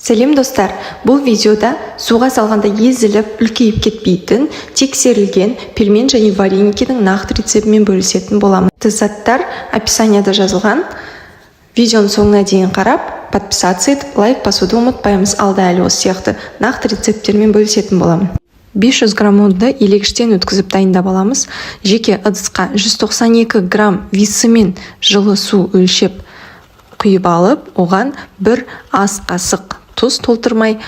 Сәлем достар, бұл видеода суға салғанда езіліп, үлкейіп кетпейтін, тексерілген пельмен және вареникінің нақты рецептімен бөлісетін боламын. Заттар описанияда жазылған. Видеоның соңына дейін қарап, подписаться етіп, лайк басуды ұмытпаймыз. Алда әлі осы сияқты нақты рецепттермен бөлісетін боламын. 500 грамм ұнды елегіштен өткізіп дайындап аламыз. Жеке ыдысқа 192 грамм висімен жылы су өлшеп құйып алып, оған бір ас қасық тұз толтырмай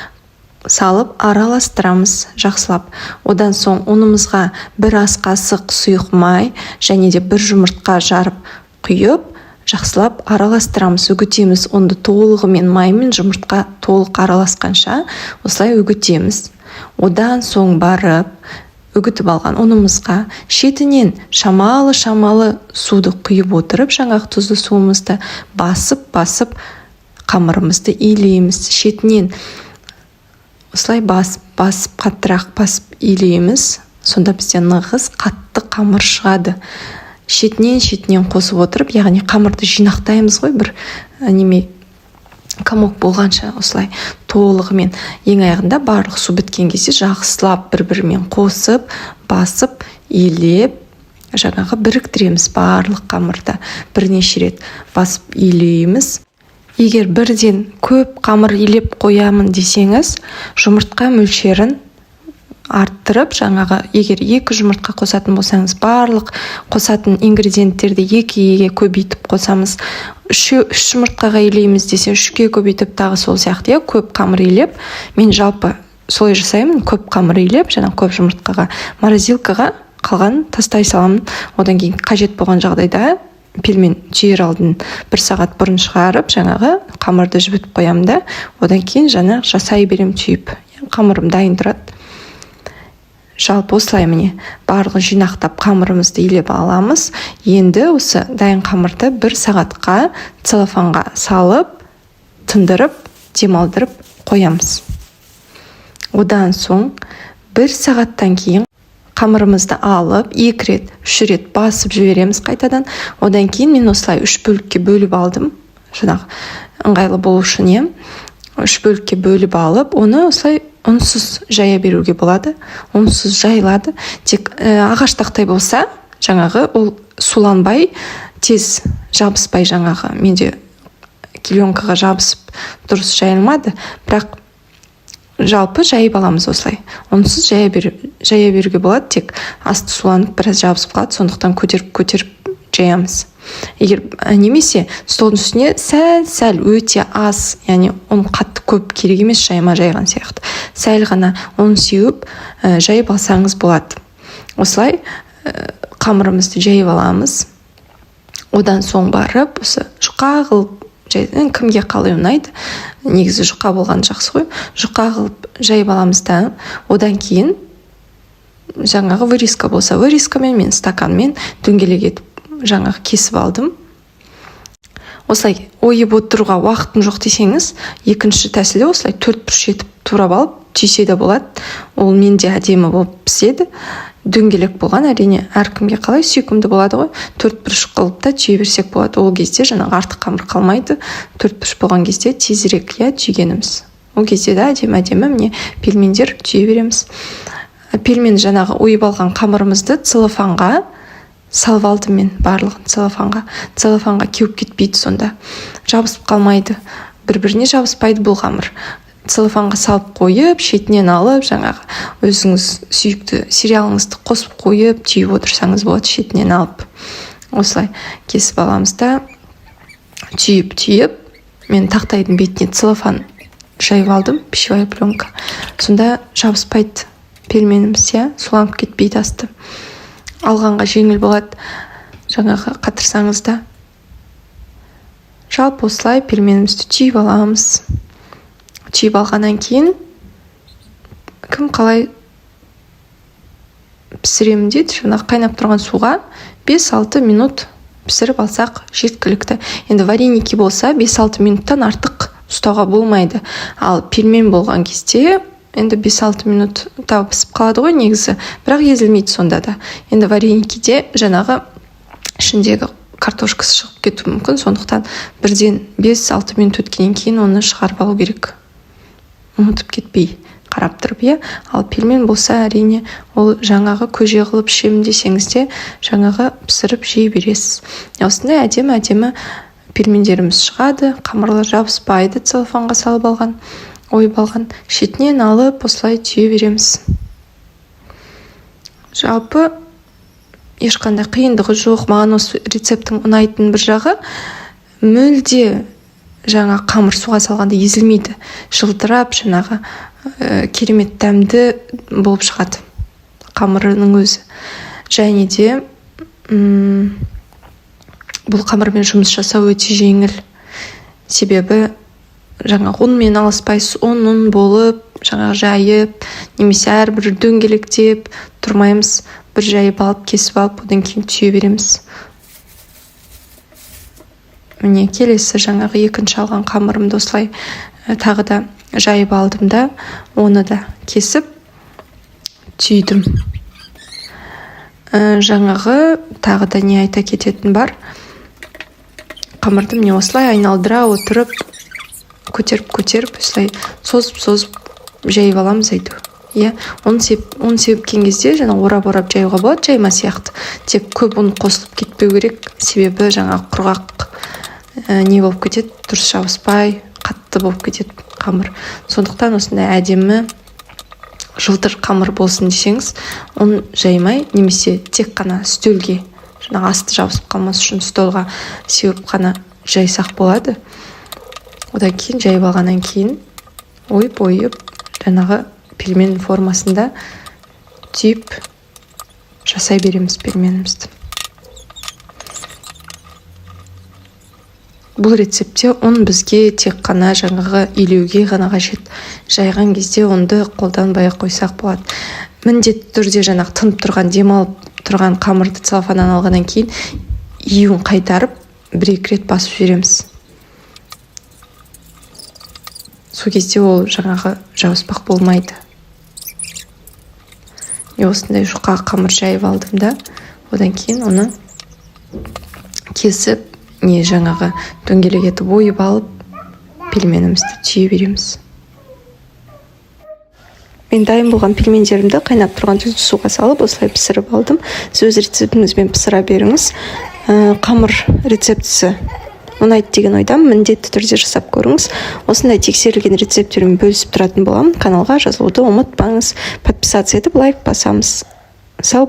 салып араластырамыз жақсылап. Одан соң ұнымызға бір ас қасық сұйық май және де бір жұмыртқа жарып құйып жақсылап араластырамыз, үгітеміз. Онды толығымен май мен жұмыртқа толық араласқанша осылай үгітеміз. Одан соң барып үгітіп алған ұнымызға шетінен шамалы суды құйып отырып, жаңағы тұзды суымызды басып қамырымызды илейміз. Шетінен осылай басып қаттырақ басып илейміз. Сонда бізде нығыз қатты қамыр шығады. Шетінен қосып отырып, яғни қамырды жинақтаймыз ғой, бір комок болғанша осылай толығымен. Ең аяғында барлық су біткен кезде жақсылап бір-бірімен қосып, басып, илеп, жаңағы біріктіреміз. Барлық қамырды бірнеше рет басып илейміз. Егер бірден көп қамыр илеп қоямын десеңіз, жұмыртқа мөлшерін арттырып, жаңағы егер 2 жұмыртқа қосатын болсаңыз, барлық қосатын ингредиенттерді 2-ге көбейтіп қосамыз. 3 жұмыртқаға илейміз десе 3-ге көбейтіп тағы сол сияқты, көп қамыр илеп, мен жалпы солай жасаймын, көп қамыр илеп, жаңағы көп жұмыртқаға морозилкаға қалған тастай саламын. Одан кейін қажет болған жағдайда пельмен түйер алдын 1 сағат бұрын шығарып, жаңағы қамырды жібітіп қоямын да, одан кейін жаңағы жасай берем түйіп. Қамырым дайын тұрады. Жалпы осылай міне барлығын жинақтап қамырымызды илеп аламыз. Енді осы дайын қамырды 1 сағатқа целлофанға салып, тындырып, демалдырып қоямыз. Одан соң 1 сағаттан кейін қамырымызды алып, 2 рет, 3 рет басып жібереміз қайтадан. Одан кейін мен осылай 3 бөлікке бөліп алдым. Жаңағы ыңғайлы болу үшін 3 бөлікке бөліп алып, оны осылай ұнсыз жая беруге болады. Ұнсыз жайылады. Тек ағаш тақтай болса, жаңағы ол суланбай, тез жабыспай, жаңағы менде клеенкаға жабысып дұрыс жайылмады. Бірақ жалпы жайып аламыз осылай. Ұнсыз жая беруге болады. Тек асты суланып біраз жабысып қалады. Сондықтан көтеріп жаямыз. Егер немесе столдың үстіне сәл өте аз, яғни оны қатты көп керек емес, жайма жайған сияқты. Сәл ғана оны сеуіп жайып алсаңыз болады. Осылай қамырымызды жайып аламыз. Одан соң барып, осы жұқа қылып, кімге қалай ұнайды, негізі жұқа болған жақсы ғой, жұқа қылып жайып аламыз да, одан кейін жаңағы вырезка болса, вырезкамен мен стаканмен дөңгелек етіп жаңағы кесіп алдым. Осылай ойып отыруға уақытым жоқ десеңіз, екінші тәсілі осылай 4 бұрыш етіп турап алып түйсе де болады. Ол менде әдемі болып піседі. Дөңгелек болған әрине әркімге қалай сүйкімді болады ғой. 4 бұрыш қылып та түйе берсек болады. Ол кезде жаңағы артық қамыр қалмайды. 4 бұрыш болған кезде тезірек түйгеніміз. Ол кезде де әдемі міне пельмендер түйе береміз. Пельмен жаңағы ойып алған қамырымызды целлофанға салып алдым мен, барлығын целлофанға кеуіп кетпейді, сонда жабысып қалмайды, бір-біріне жабыспайды бұл қамыр. Целлофанға салып қойып, шетінен алып, жаңағы өзіңіз сүйікті сериалыңызды қосып қойып, түйіп отырсаңыз болады, шетінен алып. Осылай кесіп аламыз да, түйіп, мен тақтайдың бетіне целлофан жайып алдым, пищевая пленка. Сонда жабыспайды пельменіміз, суланып кетпейді асты. Алғанға жеңіл болады, жаңағы қатырсаңыз да. Жалпы осылай пельменімізді түйіп аламыз. Түйіп алғаннан кейін кім қалай пісіремін дейді, жаңағы қайнап тұрған суға 5-6 минут пісіріп алсақ жеткілікті. Енді вареники болса 5-6 минуттан артық ұстауға болмайды. Ал пельмен болған кезде енді 5-6 минут пісіп қалады ғой негізі, бірақ езілмейді сонда да. Енді вареникиде жаңағы ішіндегі картошкасы шығып кетуі мүмкін, сондықтан бірден 5-6 минут өткеннен кейін оны шығарып алу керек. ұмытып кетпей қарап тұрып, иә. Ал пельмен болса, әрине, ол жаңағы көже қылып ішемін десеңіз де, жаңағы пісіріп жей бересіз. Осындай әдемі пельмендеріміз шығады, қамырлар жабыспайды, целлофанға салып алған, ойып алған, шетінен алып осылай түйе береміз. Жалпы ешқандай қиындығы жоқ. Маған осы рецепттің ұнайтын бір жағы, мүлде жаңа қамыр суға салғанда езілмейді, жылтырап, жаңағы керемет дәмді болып шығады қамырының өзі. Және де бұл қамырмен жұмыс жасау өте жеңіл. Себебі жаңа ұнмен алыспайсыз, ұн болып, жаңа жайып, немесе әрбір дөңгелектеп тұрмаймыз. Бір жайып алып, кесіп алып, одан кейін түйе береміз. Міне келесі жаңағы екінші алған қамырымды осылай тағы да жайып алдым да, оны да кесіп түйдім. Жаңағы тағы да не айта кететін бар. Қамырды міне осылай айналдыра отырып, көтеріп, осылай созып жайып аламыз айту. Иә, оны сепкен кезде жаңа орап жаюға болады, жайма сияқты. Тек көп ұн қосылып кетпеу керек, себебі жаңа құрғақ не болып кетеді, дұрыс жабыспай, қатты болып кетеді қамыр. Сондықтан осындай әдемі жылтыр қамыр болсын десеңіз, оны жаймай, немесе тек қана үстелге, жаңа асты жабысып қалмас үшін столға сеуіп қана жайсақ болады. Одан кейін жайып алғаннан кейін ойып, жаңағы пельмен формасында түйіп жасай береміз пельменімізді. Бұл рецептте ұн бізге тек қана жаңағы илеуге ғана қажет. Жайған кезде ұнды қолданбай қойсақ болады. Міндетті түрде жаңағы тынып тұрған, демалып тұрған қамырды целлофаннан алғаннан кейін июін қайтарып, 1-2 рет басып жібереміз. Сол кезде ол жаңағы жауыспақ болмайды. Осындай жұқа қамыр жайып алдым да, одан кейін оны кесіп, жаңағы дөңгелек етіп ойып алып, пельменімізді түйе береміз. Мен дайын болған пельмендерімді қайнап тұрған тұзды суға салып, осылай пісіріп алдым. Сіз өз рецептіңізбен пісіра беріңіз. Қамыр рецептісі ұнайды деген ойдамын, міндетті түрде жасап көріңіз. Осындай тексерілген рецепттермен бөлісіп тұратын боламын. Каналға жазылуды ұмытпаңыз. Подписаться етіп лайк басамыз. Сау